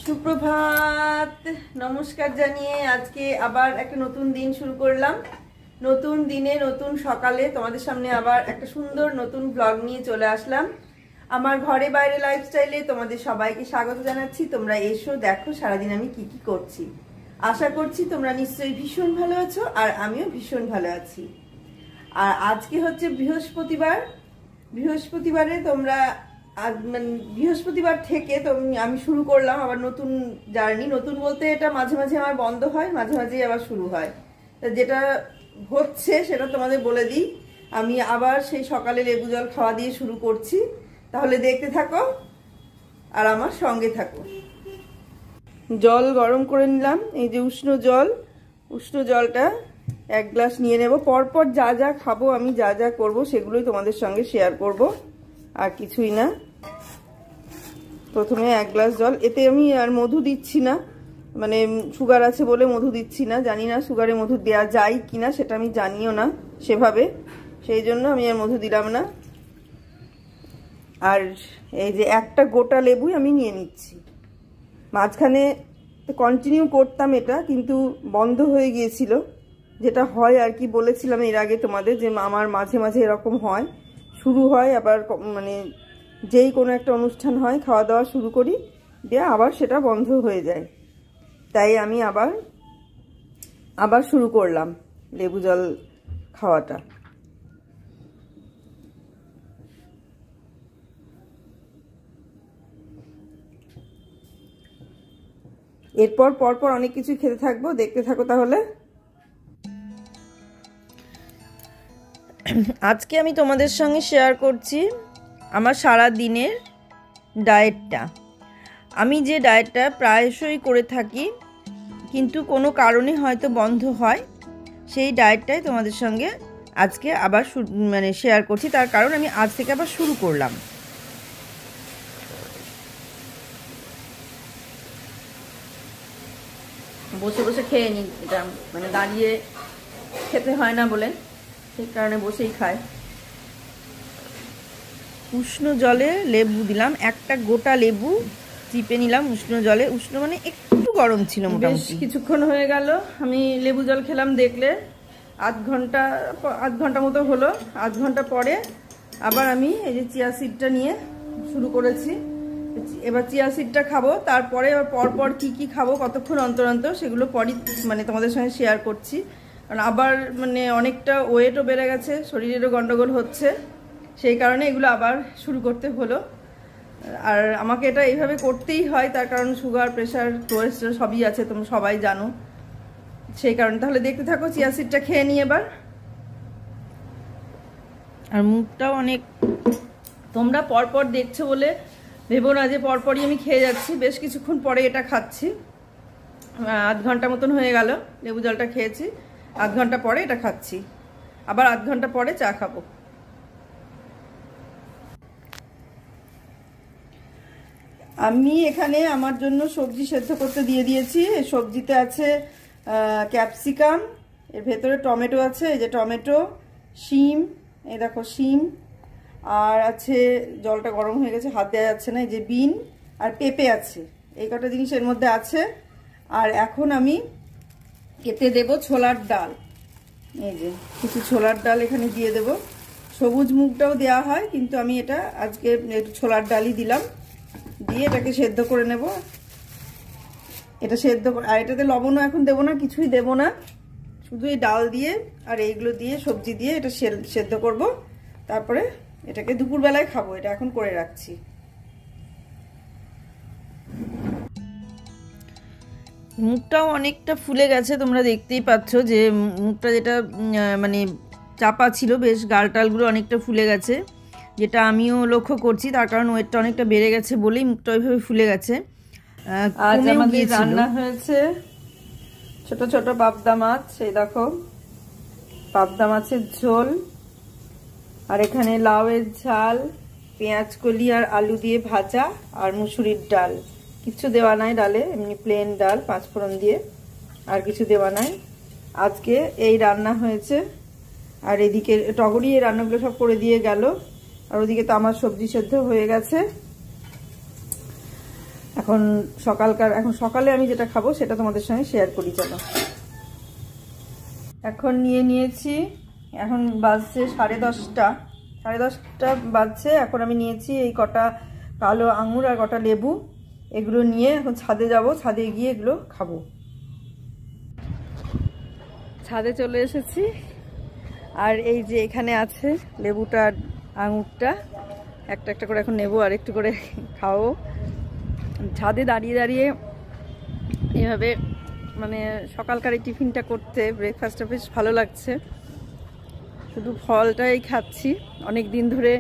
সুপ্রভাত, নমস্কার জানিয়ে আজকে আবার একটা নতুন দিন শুরু করলাম। নতুন দিনে নতুন সকালে তোমাদের সামনে আবার একটা সুন্দর নতুন ব্লগ নিয়ে চলে আসলাম। আমার ঘরে বাইরে লাইফস্টাইলে তোমাদের সবাইকে স্বাগত জানাচ্ছি। তোমরা এসো, দেখো সারাদিন আমি কি কি করছি। আশা করছি তোমরা নিশ্চয়ই ভীষণ ভালো আছো, আর আমিও ভীষণ ভালো আছি। আর আজকে হচ্ছে বৃহস্পতিবার। বৃহস্পতিবারে তোমরা বৃহস্পতিবার থেকে তো আমি শুরু করলাম আবার নতুন জার্নি। নতুন বলতে এটা মাঝে মাঝে আমার বন্ধ হয়, মাঝে মাঝে আবার শুরু হয়। তা যেটা হচ্ছে সেটা তোমাদের বলে দিই। আমি আবার সেই সকালে লেবু জল খাওয়া দিয়ে শুরু করছি, তাহলে দেখতে থাকো আর আমার সঙ্গে থাকো। জল গরম করে নিলাম, এই যে উষ্ণ জলটা 1 গ্লাস নিয়ে নেব। পরপর যা যা খাবো, আমি যা যা করবো সেগুলোই তোমাদের সঙ্গে শেয়ার করব, আর কিছুই না। প্রথমে 1 গ্লাস জল, এতে আমি আর মধু দিচ্ছি না, মানে সুগার আছে বলে মধু দিচ্ছি না। জানি না সুগারে মধু দেওয়া যায় কিনা, সেটা আমি জানিও না সেভাবে, সেই জন্য আমি আর মধু দিলাম না। আর এই যে একটা গোটা লেবুই আমি নিয়ে নিচ্ছি। মাঝখানে কন্টিনিউ করতাম এটা, কিন্তু বন্ধ হয়ে গিয়েছিল, যেটা হয় আর কি। বলেছিলাম এর আগে তোমাদের যে আমার মাঝে মাঝে এরকম হয়, শুরু হয় আবার, মানে যেই কোনো একটা অনুষ্ঠান হয়, খাওয়া দাওয়া শুরু করি, দিয়ে আবার সেটা বন্ধ হয়ে যায়। তাই আমি আবার শুরু করলাম লেবু জল খাওয়াটা। এরপর পরপর অনেক কিছু খেতে থাকবো, দেখতে থাকো তাহলে। আজকে আমি তোমাদের সঙ্গে শেয়ার করছি আমার সারা দিনের ডায়েটটা। আমি যে ডায়েটটা প্রায়শই করে থাকি, কিন্তু কোনো কারণে হয়তো বন্ধ হয়, সেই ডায়েটটাই তোমাদের সঙ্গে আজকে আবার শেয়ার করছি। তার কারণ আমি আজ থেকে আবার শুরু করলাম। বসে বসে খেয়ে নিই, এটা মানে দাঁড়িয়ে খেতে হয় না বলে, সেই কারণে বসেই খায়। উষ্ণ জলে লেবু দিলাম, একটা গোটা লেবু চিপে নিলাম উষ্ণ জলে। উষ্ণ মানে একটু গরম ছিল, মোটামুটি কিছুক্ষণ হয়ে গেল আমি লেবু জল খেলাম। দেখলে আধ ঘন্টা মতো হলো। আধ ঘন্টা পরে আবার আমি এই যে চিয়া সিডটা নিয়ে শুরু করেছি। এবার চিয়া সিডটা খাবো, তারপরে পরপর কি কি খাবো, কতক্ষণ অন্তর অন্তর, সেগুলো পরই মানে তোমাদের সঙ্গে শেয়ার করছি। কারণ আবার মানে অনেকটা ওয়েটও বেড়ে গেছে, শরীরেরও গন্ডগোল হচ্ছে, সেই কারণে এগুলো আবার শুরু করতে হলো। আর আমাকে এটা এইভাবে করতেই হয়, তার কারণ সুগার, প্রেশার, কোলেস্টেরল সবই আছে, তোমরা সবাই জানো, সেই কারণে। তাহলে দেখতে থাকো, চিয়া সিডটা খেয়ে নিই এবার। আর মুখটাও অনেক, তোমরা পরপর দেখছো বলে ভেবো না যে পরপরই আমি খেয়ে যাচ্ছি। বেশ কিছুক্ষণ পরে এটা খাচ্ছি, আধ ঘন্টা মতন হয়ে গেল লেবু জলটা খেয়েছি, আধ ঘন্টা পরে এটা খাচ্ছি, আবার আধ ঘন্টা পরে চা খাবো। আমি এখানে আমার জন্য সবজি সেদ্ধ করতে দিয়ে দিয়েছি। সবজিতে আছে ক্যাপসিকাম, এর ভেতরে টমেটো আছে, এই যে টমেটো, শিম, এই দেখো শিম, আর আছে, জলটা গরম হয়ে গেছে হাত দেওয়া যাচ্ছে না, এই যে বিন আর পেঁপে আছে। এই কটা জিনিস এর মধ্যে আছে। আর এখন আমি এতে দেব ছোলার ডাল, এই যে কিছু ছোলার ডাল এখানে দিয়ে দেব। সবুজ মুগটাও দেওয়া হয়, কিন্তু আমি এটা আজকে একটু ছোলার ডালই দিলাম, দিয়ে এটাকে সেদ্ধ করে নেব। এটা সেদ্ধ, আর এটাতে লবণও এখন দেবো না, কিছুই দেবো না, শুধু এই ডাল দিয়ে আর এইগুলো দিয়ে, সবজি দিয়ে এটা সেদ্ধ করব। তারপরে এটাকে দুপুরবেলায় খাবো, এটা এখন করে রাখছি। মুখটাও অনেকটা ফুলে গেছে, তোমরা দেখতেই পাচ্ছ যে মুখটা যেটা মানে চাপা ছিল, বেশ গালটালগুলো অনেকটা ফুলে গেছে, যেটা আমিও লক্ষ্য করছি। তার কারণ ওয়েটটা অনেকটা বেড়ে গেছে বলেই মুখটা ওইভাবে ফুলে গেছে। আজ আমাদের রান্না হয়েছে ছোট ছোট পাবদা মাছ, এই দেখো পাবদা মাছের ঝোল, আর এখানে লাউয়ের ঝাল, পেঁয়াজ কলি আর আলু দিয়ে ভাজা, আর মুসুরির ডাল। কিছু দেওয়া নাই ডালে, এমনি প্লেন ডাল 5 ফোড়ন দিয়ে, আর কিছু দেওয়া নাই। আজকে এই রান্না হয়েছে। আর এদিকে টগরি এই রান্নাগুলো সব করে দিয়ে গেল, আর ওদিকে তো আমার সবজি সেদ্ধ হয়ে গেছে। এখন সকালে আমি যেটা খাবো সেটা তোমাদের সঙ্গে শেয়ার করি। চলো, এখন নিয়ে নিয়েছি, এখন বাজছে 10:30 বাজছে। এখন আমি নিয়েছি এই কটা কালো আঙুর আর কটা লেবু, এগুলো নিয়ে এখন ছাদে যাব, ছাদে গিয়ে এগুলো খাবো। ছাদে চলে এসেছি, আর এই যে এখানে আছে লেবুটা আর আঙুরটা, একটা একটা করে এখন নেবো আর একটু করে খাবো। ছাদে দাঁড়িয়ে দাঁড়িয়ে এভাবে মানে সকালকার এই টিফিনটা করতে, ব্রেকফাস্টটা বেশ ভালো লাগছে। শুধু ফলটাই খাচ্ছি, অনেক দিন ধরে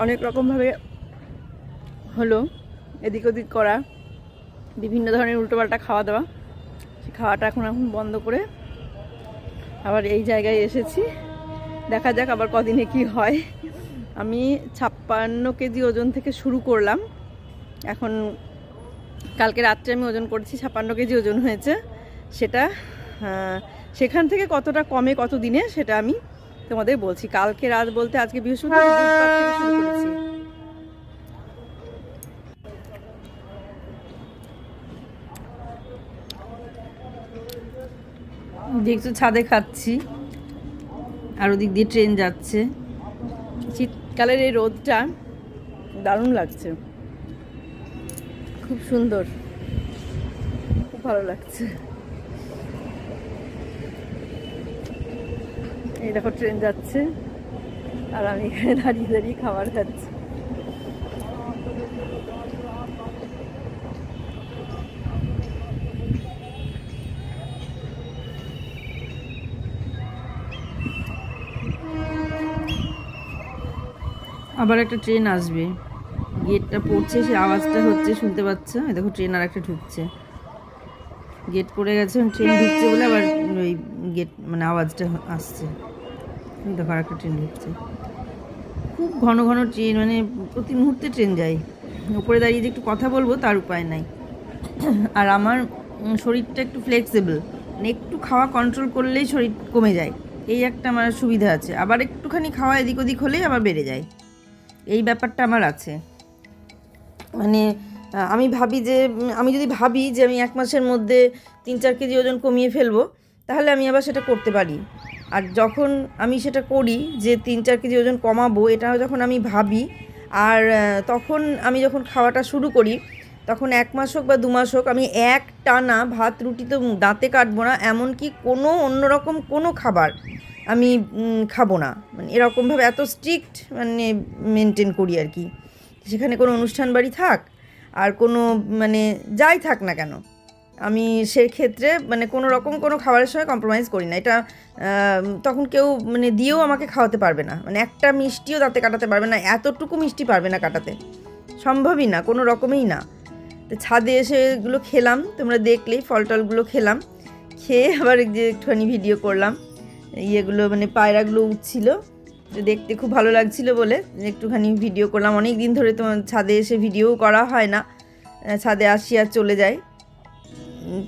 অনেক রকমভাবে হলো এদিক ওদিক করা, বিভিন্ন ধরনের উল্টোপাল্টা খাওয়া দাওয়া, সেই খাওয়াটা এখন বন্ধ করে আবার এই জায়গায় এসেছি। দেখা যাক আবার কদিনে কি হয়। আমি 56 কেজি ওজন থেকে শুরু করলাম, এখন কালকে রাত্রে আমি ওজন করেছি 56 কেজি ওজন হয়েছে। সেটা সেখান থেকে কতটা কমে কত দিনে সেটা আমি তোমাদের বলছি। কালকে রাত বলতে আজকে বৃহস্পতিবার, বুধবার থেকে শুরু করেছি। দেখছো ছাদে খাচ্ছি, আর ওদিক দিয়ে ট্রেন যাচ্ছে। শীতকালের এই রোদটা দারুণ লাগছে, খুব সুন্দর, খুব ভালো লাগছে। এই দেখো ট্রেন যাচ্ছে, আর আমি এখানে দাঁড়িয়ে দাঁড়িয়ে খাবার খাচ্ছি। আবার একটা ট্রেন আসবে, গেটটা পড়ছে, সে আওয়াজটা হচ্ছে, শুনতে পাচ্ছ? এই দেখো ট্রেন আর একটা ঢুকছে, গেট পড়ে গেছে, ট্রেন ঢুকছে বলে আবার ওই গেট মানে আওয়াজটা আসছে। দেখো আর একটা ট্রেন ঢুকছে, খুব ঘন ঘন ট্রেন, মানে প্রতি মুহূর্তে ট্রেন যায়। উপরে দাঁড়িয়ে যে একটু কথা বলবো তার উপায় নাই। আর আমার শরীরটা একটু ফ্লেক্সিবল, মানে একটু খাওয়া কন্ট্রোল করলেই শরীর কমে যায়, এই একটা আমার সুবিধা আছে। আবার একটুখানি খাওয়া এদিক ওদিক হলেই আবার বেড়ে যায়, এই ব্যাপারটা আমার আছে। মানে আমি যদি ভাবি যে আমি 1 মাসের মধ্যে 3-4 কেজি ওজন কমিয়ে ফেলবো, তাহলে আমি আবার সেটা করতে পারি। আর যখন আমি সেটা করি যে 3-4 কেজি ওজন কমাবো, এটা যখন আমি ভাবি, আর তখন আমি যখন খাওয়াটা শুরু করি, তখন 1 মাস হোক বা 2 মাস হোক আমি এক টানা ভাত রুটি তো দাঁতে কাটবো না, এমনকি কোনো অন্যরকম কোনো খাবার আমি খাবো না। মানে এরকমভাবে এত স্ট্রিক্ট মানে মেনটেন করি আর কি। সেখানে কোনো অনুষ্ঠান বাড়ি থাক আর কোনো মানে যাই থাক না কেন, আমি সেক্ষেত্রে মানে কোনো রকম কোনো খাবারের সঙ্গে কম্প্রোমাইজ করি না। এটা তখন কেউ মানে দিয়েও আমাকে খাওয়াতে পারবে না, মানে একটা মিষ্টিও দাঁতে কাটাতে পারবে না, এতটুকু মিষ্টি পারবে না কাটাতে, সম্ভবই না, কোনো রকমেই না। তো ছাদে এসে এগুলো খেলাম, তোমরা দেখলেই ফল টলগুলো খেলাম, খেয়ে আবার যে একটুখানি ভিডিও করলাম। ইয়েগুলো মানে পায়রাগুলো উঠছিল, দেখতে খুব ভালো লাগছিল বলে একটুখানি ভিডিও করলাম। অনেক দিন ধরে তোমার ছাদে এসে ভিডিও করা হয় না, ছাদে আসি আর চলে যাই,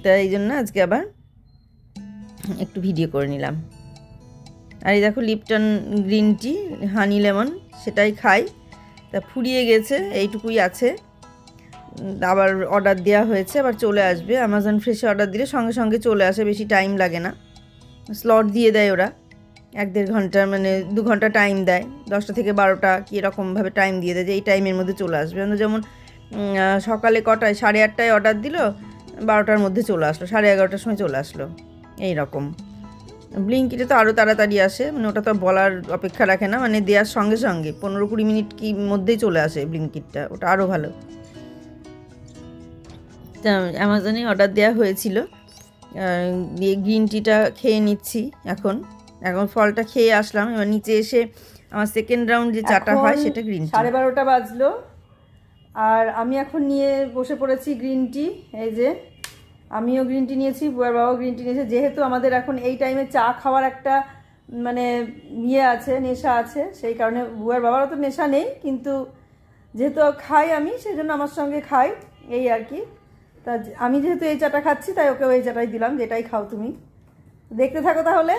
তাই এই জন্য আজকে আবার একটু ভিডিও করে নিলাম। আর এই দেখো Lipton green tea honey lemon, সেটাই খাই। তা ফুরিয়ে গেছে, এইটুকুই আছে। আবার অর্ডার দেওয়া হয়েছে, আবার চলে আসবে। অ্যামাজন ফ্রেশে অর্ডার দিলে সঙ্গে সঙ্গে চলে আসে, বেশি টাইম লাগে না। স্লট দিয়ে দেয় ওরা 1-1.5 ঘন্টা, মানে 2 ঘন্টা টাইম দেয়, 10টা থেকে 12টা কি এরকমভাবে টাইম দিয়ে দেয় যে এই টাইমের মধ্যে চলে আসবে। যেমন সকালে কটায় 8:30টায় অর্ডার দিল, 12টার মধ্যে চলে আসলো, 11:30টার সময় চলে আসলো, এই রকম। ব্লিঙ্কিটে তো আরও তাড়াতাড়ি আসে, মানে ওটা তো বলার অপেক্ষা রাখে না, মানে দেওয়ার সঙ্গে সঙ্গে 15-20 মিনিট কি মধ্যেই চলে আসে ব্লিঙ্কিটটা, ওটা আরও ভালো। তা অ্যামাজনে অর্ডার দেওয়া হয়েছিল, গ্রিন টিটা খেয়ে নিচ্ছি। এখন ফলটা খেয়ে আসলাম, এবার নিচে এসে আমার সেকেন্ড রাউন্ড যে চাটা হয় সেটা গ্রিন টি। 12:30 বাজলো, আর আমি এখন নিয়ে বসে পড়েছি গ্রিন টি। এই যে আমিও গ্রিন টি নিয়েছি, বুয়ার বাবাও গ্রিন টি নিয়েছে। যেহেতু আমাদের এখন এই টাইমে চা খাওয়ার একটা মানে আছে, নেশা আছে, সেই কারণে বুয়ার বাবারও তো নেশা নেই, কিন্তু যেহেতু খাই আমি, সেই জন্য আমার সঙ্গে খাই, এই আর কি। তা আমি যেহেতু এই চাটা খাচ্ছি, তাই ওকেও এই চাটাই দিলাম, যেটাই খাও তুমি। দেখতে থাকো তাহলে,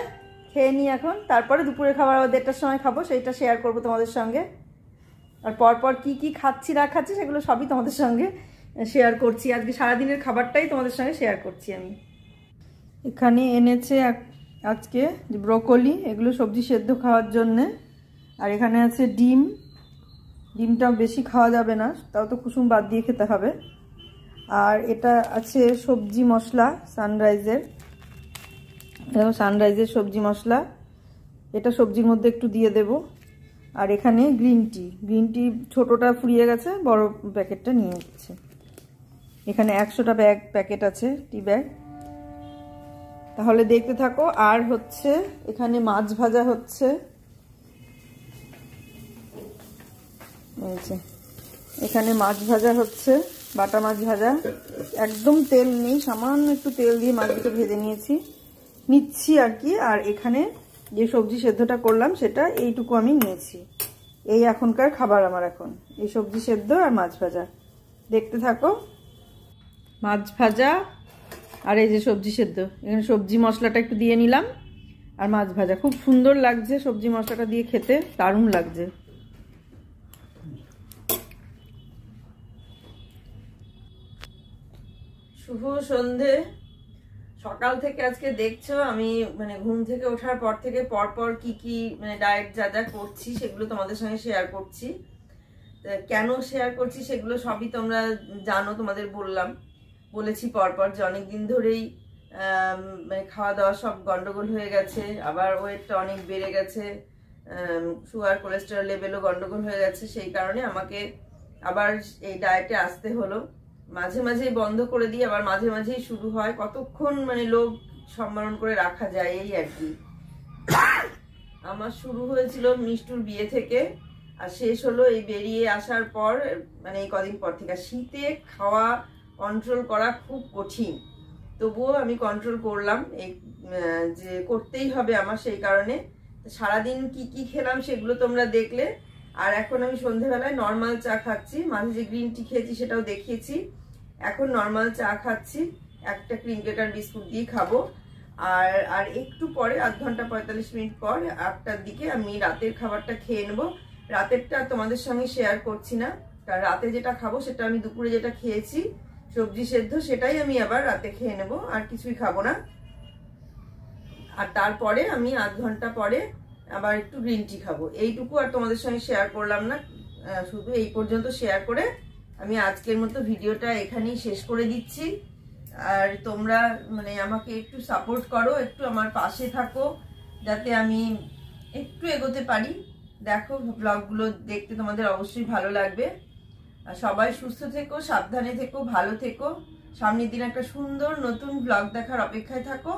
খেয়ে নিই এখন, তারপরে দুপুরে খাবার আবার 1:30টার সময় খাবো, সেইটা শেয়ার করবো তোমাদের সঙ্গে। আর পরপর কি কি খাচ্ছি না খাচ্ছি সেগুলো সবই তোমাদের সঙ্গে শেয়ার করছি। আজকে সারাদিনের খাবারটাই তোমাদের সঙ্গে শেয়ার করছি আমি। এখানে এনেছে আজকে যে ব্রোকলি, এগুলো সবজি সেদ্ধ খাওয়ার জন্যে। আর এখানে আছে ডিম, ডিমটাও বেশি খাওয়া যাবে না, তাও তো কুসুম বাদ দিয়ে খেতে হবে। আর এটা আছে সবজি মশলা সানরাইজের, দেখো সানরাইজের সবজি মশলা, এটা সবজির মধ্যে একটু দিয়ে দেব। আর এখানে গ্রিন টি ছোটোটা ফুরিয়ে গেছে, বড় প্যাকেটটা নিয়ে নিচ্ছে। এখানে 100টা প্যাকেট আছে টি ব্যাগ। তাহলে দেখতে থাকো। আর হচ্ছে এখানে মাছ ভাজা হচ্ছে, এখানে মাছ ভাজা হচ্ছে, বাটা মাছ ভাজা, একদম তেল নেই, সামান্য একটু তেল দিয়ে মাছটা ভেজে নিচ্ছি আর কি। আর এখানে যে সবজি সেদ্ধটা করলাম সেটা এইটুকু আমি নিয়েছি। এই এখনকার খাবার আমার, এখন এই সবজি সেদ্ধ আর মাছ ভাজা। দেখতে থাকো। মাছ ভাজা আর এই যে সবজি সেদ্ধ, এখানে সবজি মশলাটা একটু দিয়ে নিলাম, আর মাছ ভাজা খুব সুন্দর লাগছে, সবজি মশলাটা দিয়ে খেতে দারুণ লাগছে। শুভ সন্ধে। সকাল থেকে আজকে দেখছো আমি মানে ঘুম থেকে ওঠার পর থেকে পরপর কি কি মানে ডায়েট যা যা করছি সেগুলো তোমাদের সঙ্গে শেয়ার করছি। কেন শেয়ার করছি সেগুলো সবই তোমরা জানো, তোমাদের বলেছি পরপর যে অনেকদিন ধরেই মানে খাওয়া দাওয়া সব গন্ডগোল হয়ে গেছে, আবার ওয়েটটা অনেক বেড়ে গেছে, সুগার কোলেস্টেরল লেভেলও গন্ডগোল হয়ে গেছে। সেই কারণে আমাকে আবার এই ডায়েটে আসতে হলো। মাঝে মাঝেই বন্ধ করে দিই, আবার মাঝে মাঝেই শুরু হয়। কতক্ষণ মানে লোভ সম্বরণ করে রাখা যায়, এই আর কি। আমার শুরু হয়েছিল মিষ্টুর বিয়ে থেকে, আর শেষ হলো এই বেরিয়ে আসার পর, মানে এই কদিন পর থেকে। শীতে খাওয়া কন্ট্রোল করা খুব কঠিন, তবুও আমি কন্ট্রোল করলাম, এই যে করতেই হবে আমার। সেই কারণে সারাদিন কি কি খেলাম সেগুলো তোমরা দেখলে। আর এখন আমি সন্ধেবেলায় নর্মাল চা খাচ্ছি, মাঝে যে গ্রিন টি খেয়েছি সেটাও দেখিয়েছি। এখন নর্মাল চা খাচ্ছি, একটা ক্রিম কেকার বিস্কুট দিয়ে খাবো। আর একটু পরে, আধ ঘন্টা 45 মিনিট পর 8টার দিকে আমি রাতের খাবারটা খেয়ে নেবো। রাতেরটা তোমাদের সঙ্গে শেয়ার করছি না, কারণ রাতে যেটা খাবো সেটা আমি দুপুরে যেটা খেয়েছি সবজি সেদ্ধ, সেটাই আমি আবার রাতে খেয়ে নেবো, আর কিছুই খাবো না। আর তারপরে আমি আধ ঘন্টা পরে আবার একটু গ্রিন টি খাবো। এইটুকু আর তোমাদের সঙ্গে শেয়ার করলাম না, শুধু এই পর্যন্ত শেয়ার করে আমি আজকের মতো ভিডিওটা এখানেই শেষ করে দিচ্ছি। আর তোমরা মানে আমাকে একটু সাপোর্ট করো, একটু আমার পাশে থাকো, যাতে আমি একটু এগোতে পারি। দেখো ব্লগগুলো দেখতে তোমাদের অবশ্যই ভালো লাগবে। আর সবাই সুস্থ থেকো, সাবধানে থেকো, ভালো থেকো। সামনের দিন একটা সুন্দর নতুন ব্লগ দেখার অপেক্ষায় থাকো।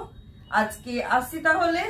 আজকে আসছি তাহলে।